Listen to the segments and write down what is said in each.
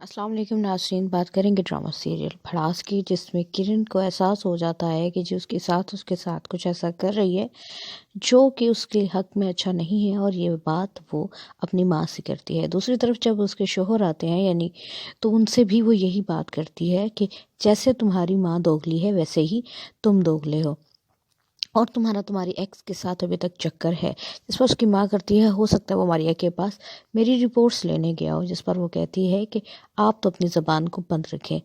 السلام علیکم ناظرین، بات کریں گے ڈرامہ سیریل بھڑاس کی، جس میں کرن کو احساس ہو جاتا ہے کہ جو اس کے ساتھ کچھ ایسا کر رہی ہے جو کہ اس کے حق میں اچھا نہیں ہے، اور یہ بات وہ اپنی ماں سے کرتی ہے۔ دوسری طرف جب اس کے شوہر آتے ہیں تو ان سے بھی وہ یہی بات کرتی ہے کہ جیسے تمہاری ماں دوگلی ہے ویسے ہی تم دوگلے ہو، اور تمہاری ایکس کے ساتھ ابھی تک چکر ہے۔ جس پر اس کی ماں کرتی ہے، ہو سکتا ہے وہ ماریا کے پاس میری رپورٹس لینے گیا ہو، جس پر وہ کہتی ہے کہ آپ تو اپنی زبان کو بند رکھیں۔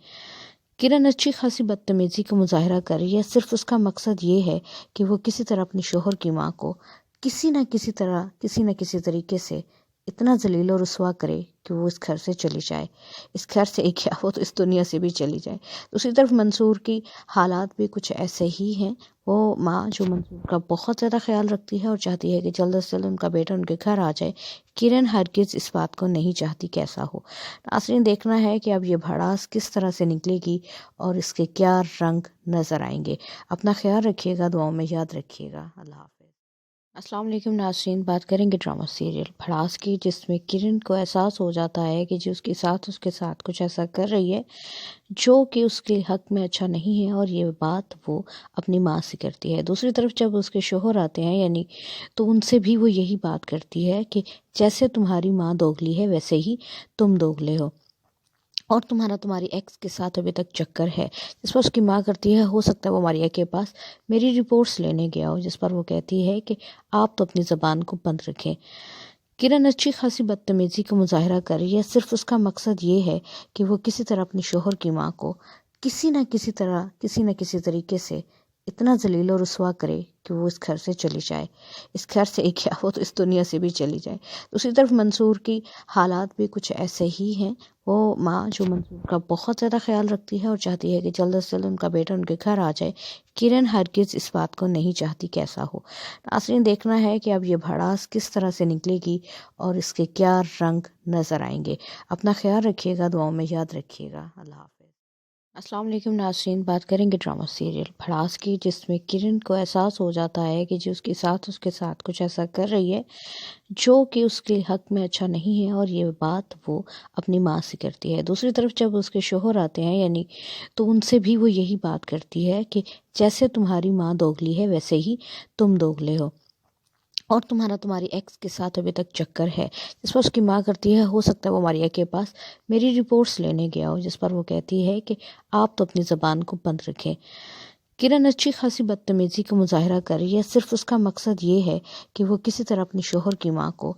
کرن اچھی خاصی بدتمیزی کا مظاہرہ کر رہی ہے، صرف اس کا مقصد یہ ہے کہ وہ کسی طرح اپنی شوہر کی ماں کو کسی نہ کسی طریقے سے اتنا ذلیل و رسوا کرے کہ وہ اس گھر سے چلی جائے، اس گھر سے کیا وہ تو اس دنیا سے بھی چلی جائے۔ دوسری طرف منصور کی حالات بھی کچھ ایسے ہی ہیں۔ وہ ماں جو منصور کا بہت زیادہ خیال رکھتی ہے اور چاہتی ہے کہ جلد از جلد ان کا بیٹا ان کے گھر آ جائے، کرن ہرگز اس بات کو نہیں چاہتی کہ ایسا ہو۔ ناظرین، دیکھنا ہے کہ اب یہ بھڑاس کس طرح سے نکلے گی اور اس کے کیا رنگ نظر آئیں گے۔ اپنا خیال رکھیے گا، دعاؤں میں یاد رکھیے گا۔ اللہ حافظ۔ السلام علیکم ناظرین، بات کریں گے ڈرامہ سیریل بھڑاس کی، جس میں کرن کو احساس ہو جاتا ہے کہ جو اس کے ساتھ کچھ ایسا کر رہی ہے جو کہ اس کے حق میں اچھا نہیں ہے، اور یہ بات وہ اپنی ماں سے کرتی ہے۔ دوسری طرف جب اس کے شوہر آتے ہیں تو ان سے بھی وہ یہی بات کرتی ہے کہ جیسے تمہاری ماں دوگلی ہے ویسے ہی تم دوگلے ہو، اور تمہاری ایکس کے ساتھ ابھی تک چکر ہے۔ جس پر اس کی ماں کرتی ہے، ہو سکتا ہے وہ ماریا کے پاس میری رپورٹس لینے گیا ہو، جس پر وہ کہتی ہے کہ آپ تو اپنی زبان کو بند رکھیں۔ کرن اچھی خاصی بدتمیزی کا مظاہرہ کر رہی ہے، صرف اس کا مقصد یہ ہے کہ وہ کسی طرح اپنی شوہر کی ماں کو کسی نہ کسی طریقے سے اتنا ذلیل و رسوا کرے کہ وہ اس گھر سے چلی جائے، اس گھر سے کیا وہ تو اس دنیا سے بھی چلی جائے۔ دوسری طرف منصور کی حالات بھی کچھ ایسے ہی ہیں۔ وہ ماں جو منصور کا بہت زیادہ خیال رکھتی ہے اور چاہتی ہے کہ جلد از جلد ان کا بیٹا ان کے گھر آ جائے، کرن ہرگز اس بات کو نہیں چاہتی کہ ایسا ہو۔ ناظرین، دیکھنا ہے کہ اب یہ بھڑاس کس طرح سے نکلے گی اور اس کے کیا رنگ نظر آئیں گے۔ اپنا خیال رکھیے گا، دعاؤں میں یاد رکھیے گا۔ اللہ حافظ۔ السلام علیکم ناظرین، بات کریں گے ڈرامہ سیریل بھڑاس کی، جس میں کرن کو احساس ہو جاتا ہے کہ جو اس کے ساتھ کچھ ایسا کر رہی ہے جو کہ اس کے حق میں اچھا نہیں ہے، اور یہ بات وہ اپنی ماں سے کرتی ہے۔ دوسری طرف جب اس کے شوہر آتے ہیں تو ان سے بھی وہ یہی بات کرتی ہے کہ جیسے تمہاری ماں دوگلی ہے ویسے ہی تم دوگلے ہو، اور تمہاری ایکس کے ساتھ ابھی تک چکر ہے۔ جس پر اس کی ماں کرتی ہے، ہو سکتا ہے وہ ماریا کے پاس میری رپورٹس لینے گیا ہو، جس پر وہ کہتی ہے کہ آپ تو اپنی زبان کو بند رکھیں۔ کرن اچھی خاصی بدتمیزی کا مظاہرہ کر رہی ہے، صرف اس کا مقصد یہ ہے کہ وہ کسی طرح اپنی شوہر کی ماں کو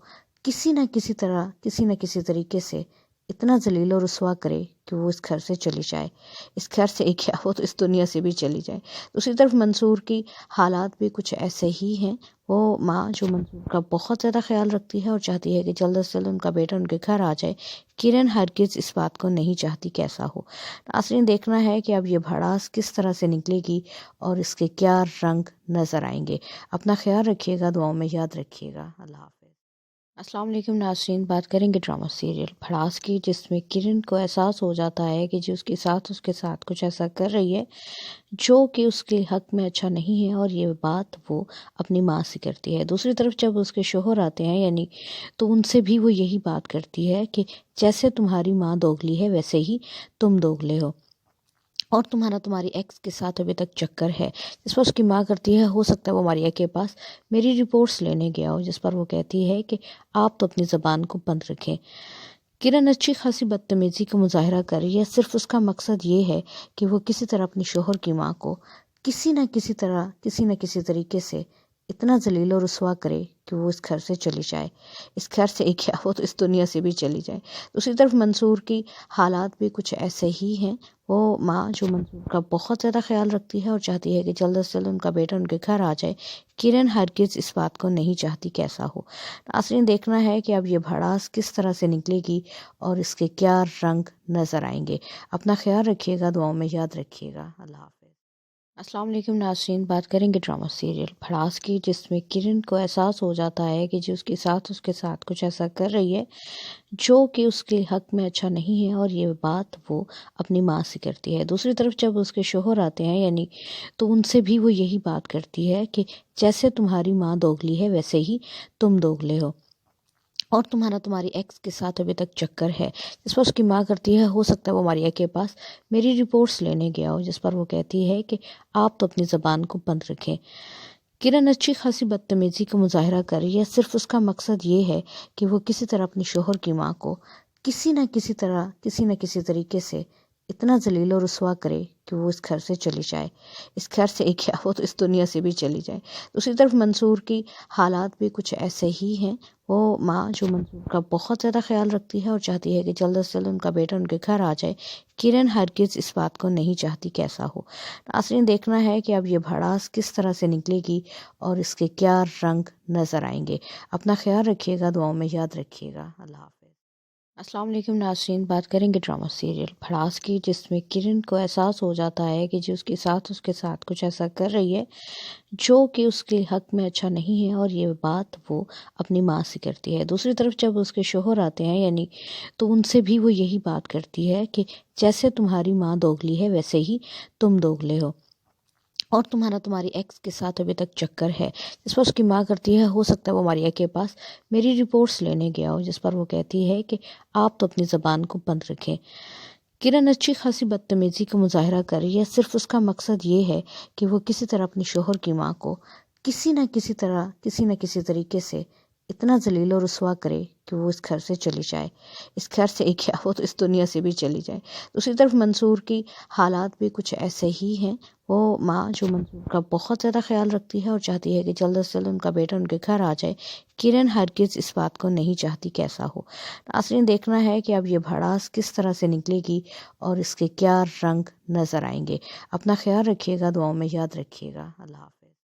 کسی نہ کسی طریقے سے اتنا ذلیل و رسوا کرے کہ وہ اس گھر سے چلی جائے، اس گھر سے کیا وہ تو اس دنیا سے بھی چلی جائے۔ دوسری طرف منصور کی حالات بھی کچھ ایسے ہی ہیں۔ وہ ماں جو منصور کا بہت زیادہ خیال رکھتی ہے اور چاہتی ہے کہ جلد از جلد ان کا بیٹا ان کے گھر آ جائے، کرن ہرگز اس بات کو نہیں چاہتی کہ ایسا ہو۔ ناظرین، دیکھنا ہے کہ اب یہ بھڑاس کس طرح سے نکلے گی اور اس کے کیا رنگ نظر آئیں گے۔ اپنا خیال رکھیے گا، دعاؤں میں یاد رکھیے گا۔ اللہ حافظ۔ السلام علیکم ناظرین، بات کریں گے ڈرامہ سیریل بھڑاس کی، جس میں کرن کو احساس ہو جاتا ہے کہ جو اس کے ساتھ کچھ ایسا کر رہی ہے جو کہ اس کے حق میں اچھا نہیں ہے، اور یہ بات وہ اپنی ماں سے کرتی ہے۔ دوسری طرف جب اس کے شوہر آتے ہیں تو ان سے بھی وہ یہی بات کرتی ہے کہ جیسے تمہاری ماں دوگلی ہے ویسے ہی تم دوگلے ہو، اور تمہاری ایکس کے ساتھ ابھی تک چکر ہے۔ جس پر اس کی ماں کرتی ہے، ہو سکتا ہے وہ ماریا کے پاس میری رپورٹس لینے گیا ہو، جس پر وہ کہتی ہے کہ آپ تو اپنی زبان کو بند رکھیں۔ کرن اچھی خاصی بدتمیزی کا مظاہرہ کر رہی ہے، صرف اس کا مقصد یہ ہے کہ وہ کسی طرح اپنی شوہر کی ماں کو کسی نہ کسی طریقے سے اتنا ذلیل و رسوا کرے کہ وہ اس گھر سے چلی جائے، اس گھر سے کیا وہ تو اس دنیا سے بھی چلی جائے۔ دوسری طرف منصور کی حالات بھی کچھ ایسے ہی ہیں۔ وہ ماں جو منصور کا بہت زیادہ خیال رکھتی ہے اور چاہتی ہے کہ جلد از جلد ان کا بیٹا ان کے گھر آ جائے، کرن ہرگز اس بات کو نہیں چاہتی کہ ایسا ہو۔ ناظرین، دیکھنا ہے کہ اب یہ بھڑاس کس طرح سے نکلے گی اور اس کے کیا رنگ نظر آئیں گے۔ اپنا خیال رکھیے گا، دعاؤں میں یاد رکھیے گا۔ اللہ حافظ۔ السلام علیکم ناظرین، بات کریں گے ڈرامہ سیریل بھڑاس کی، جس میں کرن کو احساس ہو جاتا ہے کہ جو اس کے ساتھ کچھ ایسا کر رہی ہے جو کہ اس کے حق میں اچھا نہیں ہے، اور یہ بات وہ اپنی ماں سے کرتی ہے۔ دوسری طرف جب اس کے شوہر آتے ہیں تو ان سے بھی وہ یہی بات کرتی ہے کہ جیسے تمہاری ماں دوگلی ہے ویسے ہی تم دوگلے ہو، اور تمہاری ایکس کے ساتھ ابھی تک چکر ہے، جس پر اس کی ماں کرتی ہے ہو سکتا ہے وہ ماریا کے پاس میری رپورٹس لینے گیا ہو، جس پر وہ کہتی ہے کہ آپ تو اپنی زبان کو بند رکھیں۔ کرن اچھی خاصی بدتمیزی کا مظاہرہ کر رہی ہے، صرف اس کا مقصد یہ ہے کہ وہ کسی طرح اپنے شوہر کی ماں کو کسی نہ کسی طریقے سے اتنا ذلیل و رسوا کرے کہ وہ اس گھر سے چلی جائے، اس گھر سے کیا وہ تو اس دنیا سے بھی چلی جائے۔ دوسری طرف منصور کی حالات بھی کچھ ایسے ہی ہیں، وہ ماں جو منصور کا بہت زیادہ خیال رکھتی ہے اور چاہتی ہے کہ جلد از جلد ان کا بیٹا ان کے گھر آ جائے۔ کرن ہرگز اس بات کو نہیں چاہتی کہ ایسا ہو۔ ناظرین، دیکھنا ہے کہ اب یہ بھڑاس کس طرح سے نکلے گی اور اس کے کیا رنگ نظر آئیں گے۔ اپنا خیال رکھیے گا، دعاؤں میں یاد رکھیے گا۔ اللہ حافظ۔ السلام علیکم ناظرین، بات کریں گے ڈرامہ سیریل بھڑاس کی، جس میں کرن کو احساس ہو جاتا ہے کہ جو اس کے ساتھ کچھ ایسا کر رہی ہے جو کہ اس کے حق میں اچھا نہیں ہے، اور یہ بات وہ اپنی ماں سے کرتی ہے۔ دوسری طرف جب اس کے شوہر آتے ہیں تو ان سے بھی وہ یہی بات کرتی ہے کہ جیسے تمہاری ماں دوگلی ہے ویسے ہی تم دوگلے ہو، اور تمہاری ایکس کے ساتھ ابھی تک چکر ہے، جس پر اس کی ماں کرتی ہے ہو سکتا ہے وہ ماریا کے پاس میری رپورٹس لینے گیا ہو، جس پر وہ کہتی ہے کہ آپ تو اپنی زبان کو بند رکھیں۔ کرن اچھی خاصی بدتمیزی کا مظاہرہ کر رہی ہے، صرف اس کا مقصد یہ ہے کہ وہ کسی طرح اپنے شوہر کی ماں کو کسی نہ کسی طریقے سے اتنا ذلیل و رسوا کرے کہ وہ اس گھر سے چلی جائے، اس گھر سے کیا وہ تو اس دنیا سے بھی چلی جائے۔ دوسری طرف منصور کی حالات بھی کچھ ایسے ہی ہیں، وہ ماں جو منصور کا بہت زیادہ خیال رکھتی ہے اور چاہتی ہے کہ جلد از جلد ان کا بیٹا ان کے گھر آ جائے۔ کرن ہرگز اس بات کو نہیں چاہتی کہ ایسا ہو۔ ناظرین، دیکھنا ہے کہ اب یہ بھڑاس کس طرح سے نکلے گی اور اس کے کیا رنگ نظر آئیں گے۔ اپنا خیال رکھیے گا، دعاؤں میں یاد رکھیے گا۔ اللہ حافظ۔